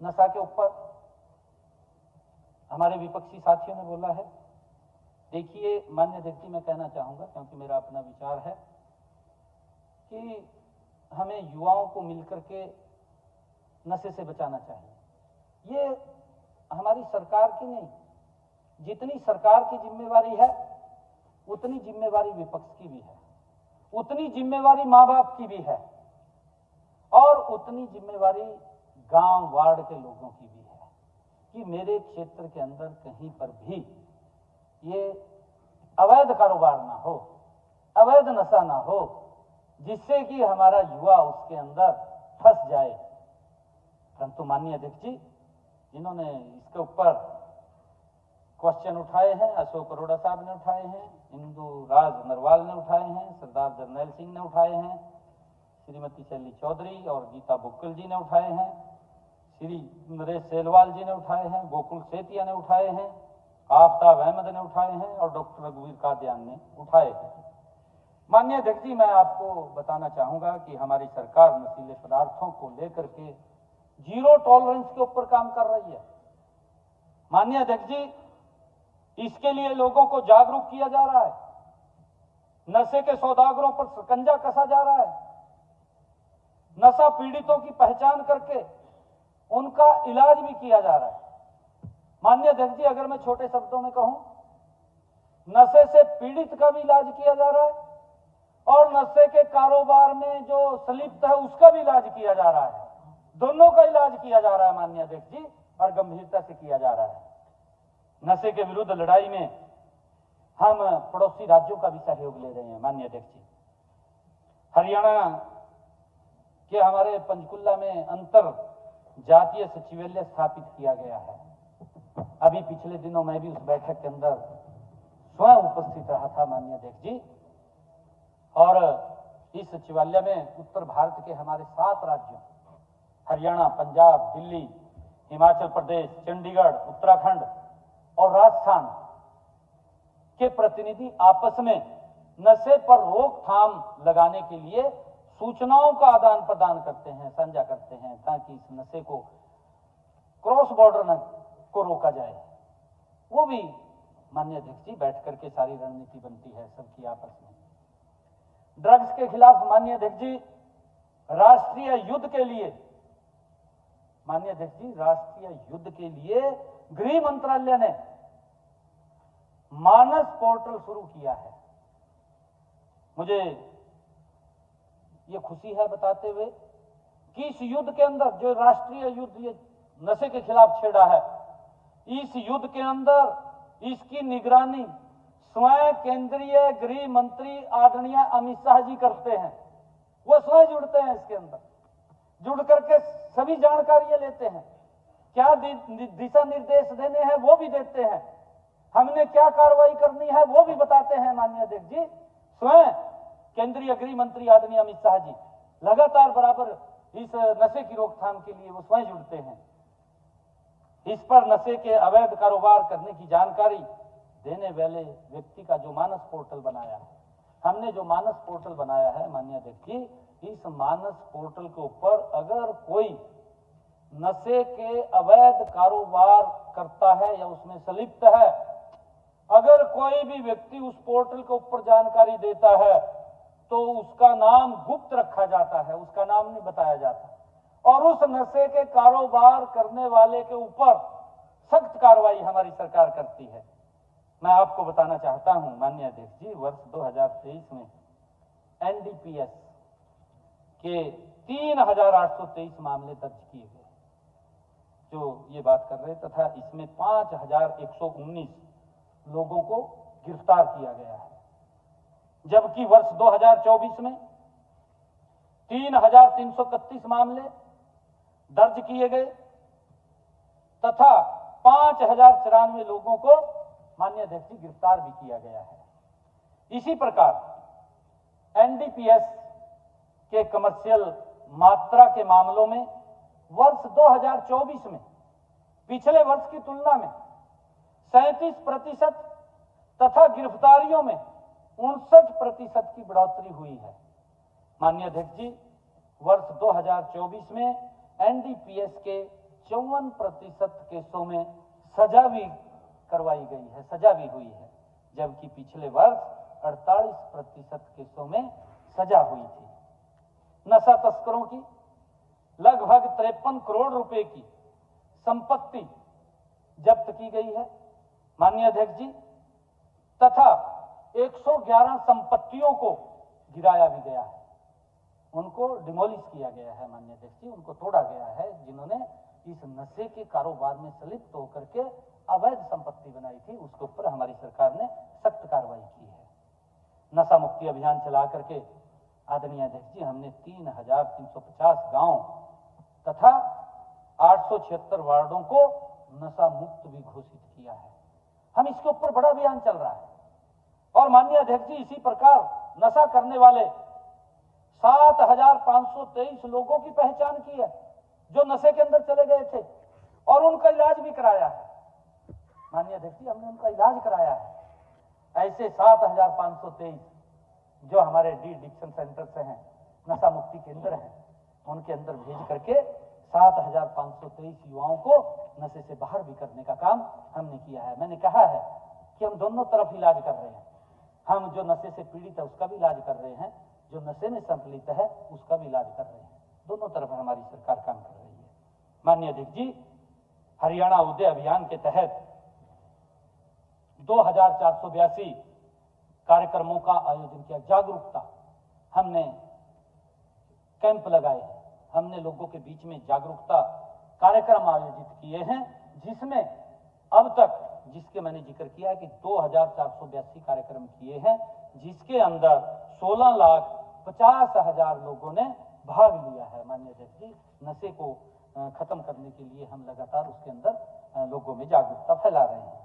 नशा के ऊपर हमारे विपक्षी साथियों ने बोला है। देखिए मान्य अध्यक्ष जी, मैं कहना चाहूंगा क्योंकि मेरा अपना विचार है कि हमें युवाओं को मिलकर के नशे से बचाना चाहिए। ये हमारी सरकार की नहीं, जितनी सरकार की जिम्मेवारी है उतनी जिम्मेवारी विपक्ष की भी है, उतनी जिम्मेवारी माँ बाप की भी है और उतनी जिम्मेवारी गांव वार्ड के लोगों की भी है कि मेरे क्षेत्र के अंदर कहीं पर भी ये अवैध कारोबार ना हो, अवैध नशा ना हो, जिससे कि हमारा युवा उसके अंदर फंस जाए। परंतु माननीय अध्यक्ष जी, जिन्होंने इसके ऊपर क्वेश्चन उठाए हैं, अशोक अरोड़ा साहब ने उठाए हैं, इंदु राज नरवाल ने उठाए हैं, सरदार जरनैल सिंह ने उठाए हैं, श्रीमती शैली चौधरी और गीता बुक्कल जी ने उठाए हैं, श्री नरेश सेलवाल जी ने उठाए हैं, गोकुल सेतिया ने उठाए हैं, आफ्ताब अहमद ने उठाए हैं और डॉक्टर रघुवीर कादियान ने उठाए हैं। माननीय अध्यक्ष जी, मैं आपको बताना चाहूंगा कि हमारी सरकार नशीले पदार्थों को लेकर के जीरो टॉलरेंस के ऊपर काम कर रही है। माननीय अध्यक्ष जी, इसके लिए लोगों को जागरूक किया जा रहा है, नशे के सौदागरों पर शिकंजा कसा जा रहा है, नशा पीड़ितों की पहचान करके उनका इलाज भी किया जा रहा है। माननीय अध्यक्ष जी, अगर मैं छोटे शब्दों में कहूं, नशे से पीड़ित का भी इलाज किया जा रहा है और नशे के कारोबार में जो संलिप्त है उसका भी इलाज किया जा रहा है। दोनों का इलाज किया जा रहा है माननीय अध्यक्ष जी, और गंभीरता से किया जा रहा है। नशे के विरुद्ध लड़ाई में हम पड़ोसी राज्यों का भी सहयोग ले रहे हैं। माननीय अध्यक्ष जी, हरियाणा के हमारे पंचकुला में अंतर जातीय सचिवालय स्थापित किया गया है। अभी पिछले दिनों मैं भी उस बैठक के अंदर स्वयं उपस्थित रहा था माननीय अध्यक्ष जी, और इस सचिवालय में उत्तर भारत के हमारे 7 राज्यों हरियाणा, पंजाब, दिल्ली, हिमाचल प्रदेश, चंडीगढ़, उत्तराखंड और राजस्थान के प्रतिनिधि आपस में नशे पर रोकथाम लगाने के लिए सूचनाओं का आदान प्रदान करते हैं, साझा करते हैं, ताकि इस नशे को क्रॉस बॉर्डर को रोका जाए। वो भी माननीय अध्यक्ष जी बैठ करके सारी रणनीति बनती है सबकी आपस में। ड्रग्स के खिलाफ माननीय अध्यक्ष जी राष्ट्रीय युद्ध के लिए, माननीय अध्यक्ष जी राष्ट्रीय युद्ध के लिए गृह मंत्रालय ने मानस पोर्टल शुरू किया है। मुझे ये खुशी है बताते हुए कि इस युद्ध के अंदर जो राष्ट्रीय युद्ध ये नशे के खिलाफ छेड़ा है, इस युद्ध के अंदर इसकी निगरानी स्वयं केंद्रीय गृह मंत्री आदरणीय अमित शाह जी करते हैं। वो स्वयं जुड़ते हैं इसके अंदर, जुड़ करके सभी जानकारियां लेते हैं, क्या दिशा निर्देश देने हैं वो भी देते हैं, हमने क्या कार्रवाई करनी है वो भी बताते हैं। माननीय अध्यक्ष जी, स्वयं केंद्रीय गृह मंत्री आदरणीय अमित शाह जी लगातार बराबर इस नशे की रोकथाम के लिए वो स्वयं जुड़ते हैं। इस पर नशे के अवैध कारोबार करने की जानकारी देने वाले व्यक्ति का जो मानस पोर्टल बनाया है, हमने जो मानस पोर्टल बनाया है माननीय अध्यक्ष जी, इस मानस पोर्टल के ऊपर अगर कोई नशे के अवैध कारोबार करता है या उसमें संलिप्त है, अगर कोई भी व्यक्ति उस पोर्टल के ऊपर जानकारी देता है तो उसका नाम गुप्त रखा जाता है, उसका नाम नहीं बताया जाता, और उस नशे के कारोबार करने वाले के ऊपर सख्त कार्रवाई हमारी सरकार करती है। मैं आपको बताना चाहता हूं माननीय अध्यक्ष जी, वर्ष 2023 में एनडीपीएस के 3823 मामले दर्ज किए गए, जो ये बात कर रहे, तथा इसमें 5119 लोगों को गिरफ्तार किया गया है। जबकि वर्ष 2024 में 3331 मामले दर्ज किए गए तथा 5094 लोगों को माननीय अध्यक्ष जी गिरफ्तार भी किया गया है। इसी प्रकार एनडीपीएस के कमर्शियल मात्रा के मामलों में वर्ष 2024 में पिछले वर्ष की तुलना में 37% तथा गिरफ्तारियों में 59% की बढ़ोतरी हुई है। माननीय अध्यक्ष जी, वर्ष 2024 में एनडीपीएस के 54% केसों में सजा भी करवाई गई है, सजा भी हुई है, जबकि पिछले वर्ष 48% केसों में सजा हुई थी। नशा तस्करों की लगभग 53 करोड़ रुपए की संपत्ति जब्त की गई है माननीय अध्यक्ष जी, तथा 111 संपत्तियों को गिराया भी गया है, उनको डिमोलिश किया गया है माननीय अध्यक्ष जी, उनको तोड़ा गया है जिन्होंने इस नशे के कारोबार में संलिप्त होकर के अवैध संपत्ति बनाई थी, उसके ऊपर हमारी सरकार ने सख्त कार्रवाई की है। नशा मुक्ति अभियान चला करके आदरणीय अध्यक्ष जी हमने 3,350 गांव तथा 876 वार्डों को नशा मुक्त भी घोषित किया है। हम इसके ऊपर बड़ा अभियान चल रहा है और माननीय अध्यक्ष जी इसी प्रकार नशा करने वाले 7,523 लोगों की पहचान की है जो नशे के अंदर चले गए थे और उनका इलाज भी कराया है माननीय अध्यक्ष जी, हमने उनका इलाज कराया है। ऐसे 7,523 जो हमारे डी डिक्शन सेंटर से हैं, नशा मुक्ति केंद्र हैं, उनके अंदर भेज करके 7,523 युवाओं को नशे से बाहर भी करने का काम हमने किया है। मैंने कहा है कि हम दोनों तरफ इलाज कर रहे हैं, हम जो नशे से पीड़ित है उसका भी इलाज कर रहे हैं, जो नशे में संपलित है उसका भी इलाज कर रहे हैं, दोनों तरफ हमारी सरकार काम कर रही है। माननीय अध्यक्ष जी, हरियाणा उदय अभियान के तहत 2,482 कार्यक्रमों का आयोजन किया, जागरूकता हमने कैंप लगाए हैं, हमने लोगों के बीच में जागरूकता कार्यक्रम आयोजित किए हैं, जिसमें अब तक जिसके मैंने जिक्र किया है कि 2,482 कार्यक्रम किए हैं, जिसके अंदर 16,50,000 लोगों ने भाग लिया है। माननीय अध्यक्ष जी, नशे को खत्म करने के लिए हम लगातार उसके अंदर लोगों में जागरूकता फैला रहे हैं।